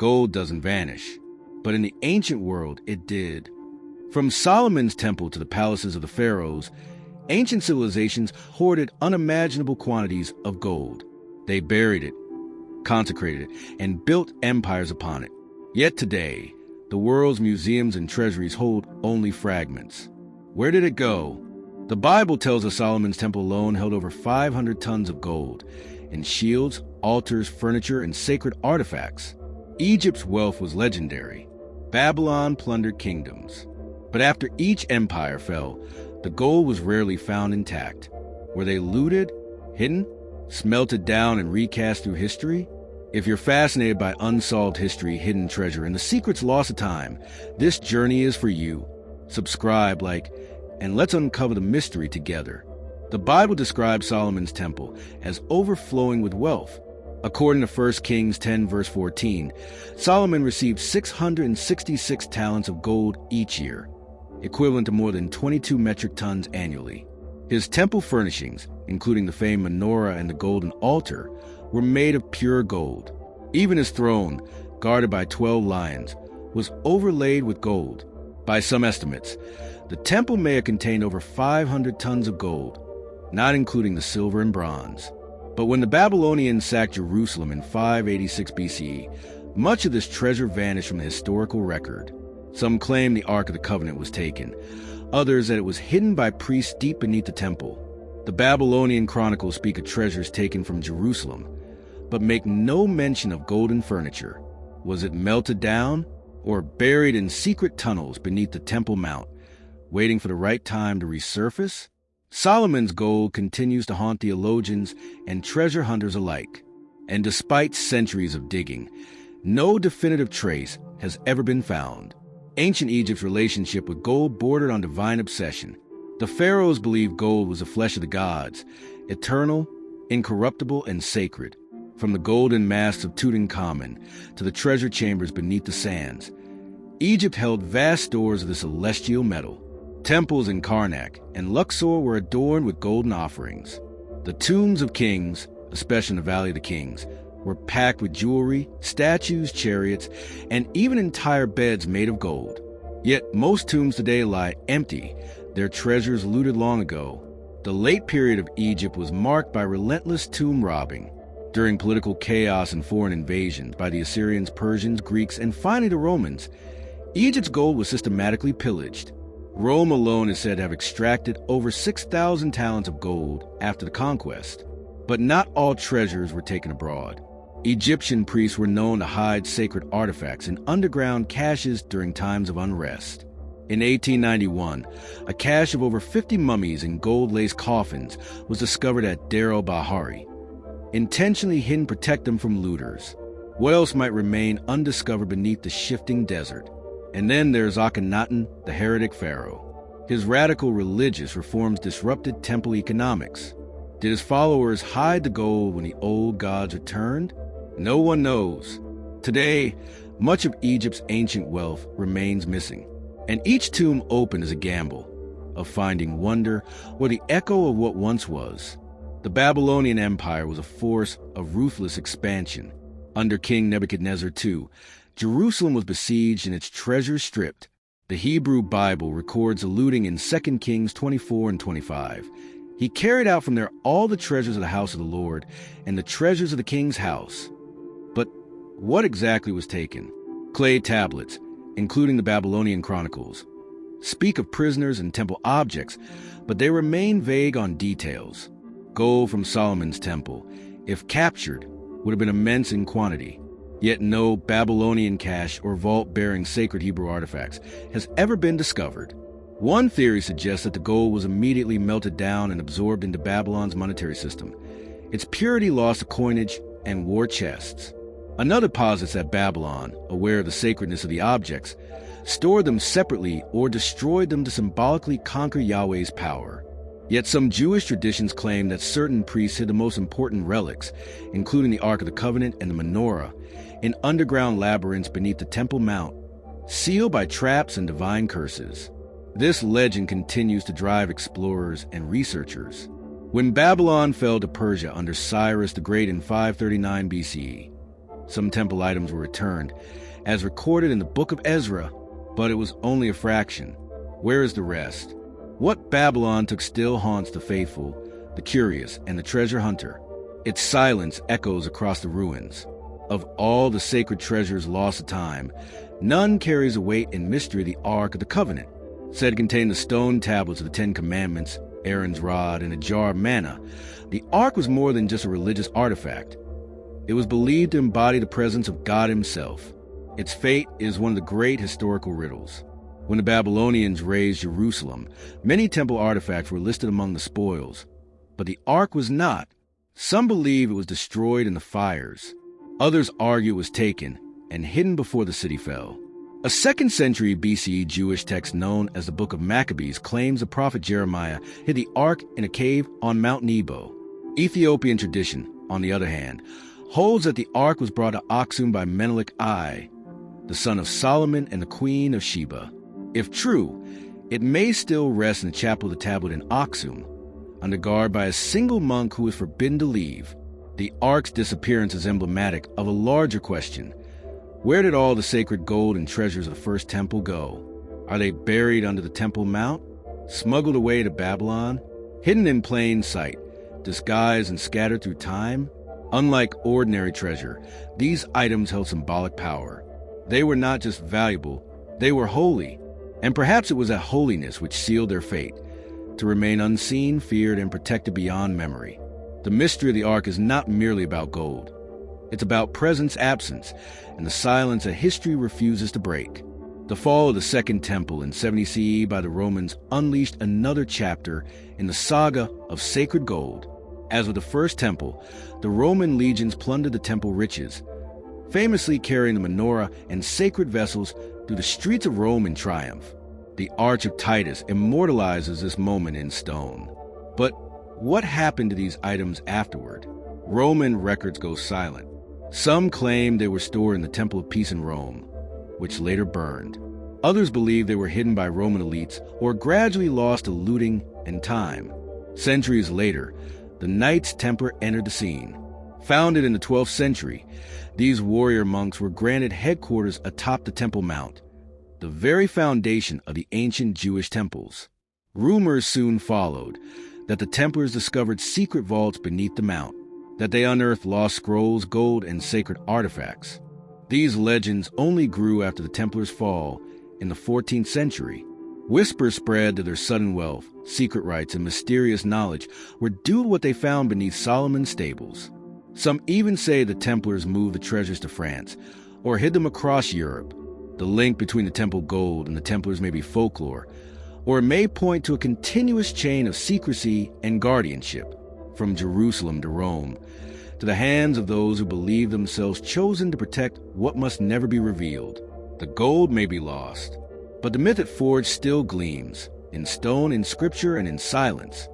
Gold doesn't vanish, but in the ancient world, it did. From Solomon's temple to the palaces of the pharaohs, ancient civilizations hoarded unimaginable quantities of gold. They buried it, consecrated it, and built empires upon it. Yet today, the world's museums and treasuries hold only fragments. Where did it go? The Bible tells us Solomon's temple alone held over 500 tons of gold in shields, altars, furniture, and sacred artifacts. Egypt's wealth was legendary. Babylon plundered kingdoms. But after each empire fell, the gold was rarely found intact. Were they looted, hidden, smelted down, and recast through history? If you're fascinated by unsolved history, hidden treasure, and the secrets lost to time, this journey is for you. Subscribe, like, and let's uncover the mystery together. The Bible describes Solomon's temple as overflowing with wealth. According to 1 Kings 10, verse 14, Solomon received 666 talents of gold each year, equivalent to more than 22 metric tons annually. His temple furnishings, including the famed menorah and the golden altar, were made of pure gold. Even his throne, guarded by 12 lions, was overlaid with gold. By some estimates, the temple may have contained over 500 tons of gold, not including the silver and bronze. But when the Babylonians sacked Jerusalem in 586 BCE, much of this treasure vanished from the historical record. Some claim the Ark of the Covenant was taken, others that it was hidden by priests deep beneath the temple. The Babylonian chronicles speak of treasures taken from Jerusalem, but make no mention of golden furniture. Was it melted down or buried in secret tunnels beneath the Temple Mount, waiting for the right time to resurface? Solomon's gold continues to haunt theologians and treasure hunters alike. And despite centuries of digging, no definitive trace has ever been found. Ancient Egypt's relationship with gold bordered on divine obsession. The pharaohs believed gold was the flesh of the gods, eternal, incorruptible, and sacred. From the golden masks of Tutankhamun to the treasure chambers beneath the sands, Egypt held vast stores of the celestial metal. Temples in Karnak and Luxor were adorned with golden offerings. The tombs of kings, especially in the Valley of the Kings, were packed with jewelry, statues, chariots, and even entire beds made of gold. Yet most tombs today lie empty, their treasures looted long ago. The late period of Egypt was marked by relentless tomb robbing. During political chaos and foreign invasions by the Assyrians, Persians, Greeks, and finally the Romans, Egypt's gold was systematically pillaged. Rome alone is said to have extracted over 6,000 talents of gold after the conquest. But not all treasures were taken abroad. Egyptian priests were known to hide sacred artifacts in underground caches during times of unrest. In 1891, a cache of over 50 mummies in gold-laced coffins was discovered at Deir el-Bahari, intentionally hidden to protect them from looters. What else might remain undiscovered beneath the shifting desert? And then there's Akhenaten, the heretic pharaoh. His radical religious reforms disrupted temple economics. Did his followers hide the gold when the old gods returned? No one knows. Today, much of Egypt's ancient wealth remains missing, and each tomb open is a gamble of finding wonder or the echo of what once was. The Babylonian Empire was a force of ruthless expansion. Under King Nebuchadnezzar II, Jerusalem was besieged and its treasures stripped. The Hebrew Bible records the looting in 2 Kings 24 and 25. He carried out from there all the treasures of the house of the Lord and the treasures of the king's house. But what exactly was taken? Clay tablets, including the Babylonian Chronicles, speak of prisoners and temple objects, but they remain vague on details. Gold from Solomon's temple, if captured, would have been immense in quantity. Yet no Babylonian cache or vault bearing sacred Hebrew artifacts has ever been discovered. One theory suggests that the gold was immediately melted down and absorbed into Babylon's monetary system. Its purity lost to coinage and war chests. Another posits that Babylon, aware of the sacredness of the objects, stored them separately or destroyed them to symbolically conquer Yahweh's power. Yet some Jewish traditions claim that certain priests hid the most important relics, including the Ark of the Covenant and the menorah, in underground labyrinths beneath the Temple Mount, sealed by traps and divine curses. This legend continues to drive explorers and researchers. When Babylon fell to Persia under Cyrus the Great in 539 BCE, Some temple items were returned, as recorded in the book of Ezra, but it was only a fraction. Where is the rest? What Babylon took still haunts the faithful, the curious, and the treasure hunter. Its silence echoes across the ruins. Of all the sacred treasures lost to time, none carries the weight and mystery of the Ark of the Covenant. Said to contain the stone tablets of the Ten Commandments, Aaron's rod, and a jar of manna, the Ark was more than just a religious artifact. It was believed to embody the presence of God himself. Its fate is one of the great historical riddles. When the Babylonians razed Jerusalem, many temple artifacts were listed among the spoils, but the Ark was not. Some believe it was destroyed in the fires. Others argue it was taken and hidden before the city fell. A 2nd century BCE Jewish text known as the Book of Maccabees claims the prophet Jeremiah hid the Ark in a cave on Mount Nebo. Ethiopian tradition, on the other hand, holds that the Ark was brought to Aksum by Menelik I, the son of Solomon and the Queen of Sheba. If true, it may still rest in the chapel of the tablet in Aksum, under guard by a single monk who is forbidden to leave. The Ark's disappearance is emblematic of a larger question. Where did all the sacred gold and treasures of the first temple go? Are they buried under the Temple Mount? Smuggled away to Babylon? Hidden in plain sight? Disguised and scattered through time? Unlike ordinary treasure, these items held symbolic power. They were not just valuable, they were holy. And perhaps it was that holiness which sealed their fate, to remain unseen, feared, and protected beyond memory. The mystery of the Ark is not merely about gold. It's about presence-absence, and the silence that history refuses to break. The fall of the Second Temple in 70 CE by the Romans unleashed another chapter in the saga of sacred gold. As with the First Temple, the Roman legions plundered the temple riches, famously carrying the menorah and sacred vessels through the streets of Rome in triumph. The Arch of Titus immortalizes this moment in stone. But what happened to these items afterward? Roman records go silent. Some claim they were stored in the Temple of Peace in Rome, which later burned. Others believe they were hidden by Roman elites or gradually lost to looting and time. Centuries later, the Knights Templar entered the scene. Founded in the 12th century, these warrior monks were granted headquarters atop the Temple Mount, the very foundation of the ancient Jewish temples. Rumors soon followed that the Templars discovered secret vaults beneath the mount, that they unearthed lost scrolls, gold, and sacred artifacts. These legends only grew after the Templars' fall in the 14th century. Whispers spread that their sudden wealth, secret rites, and mysterious knowledge were due to what they found beneath Solomon's stables. Some even say the Templars moved the treasures to France, or hid them across Europe. The link between the temple gold and the Templars may be folklore, or it may point to a continuous chain of secrecy and guardianship, from Jerusalem to Rome, to the hands of those who believe themselves chosen to protect what must never be revealed. The gold may be lost, but the myth it forged still gleams, in stone, in scripture, and in silence.